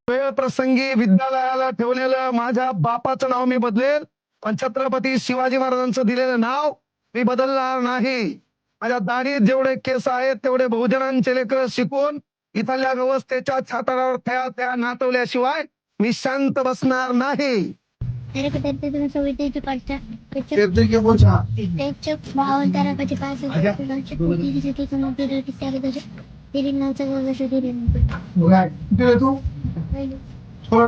वेळ प्रसंगी विद्यालयाला ठेवलेलं माझ्या बापाचं नाव मी बदलेल, पण छत्रपती शिवाजी महाराजांचं दिलेलं नाव मी बदलणार नाही. माझ्या दाढीत जेवढे केस आहेत तेवढे बहुजनांचे लेकर शिकून इथल्या व्यवस्थेच्या छाताडावर त्या नाचवल्याशिवाय मी शांत बसणार नाही. थोडं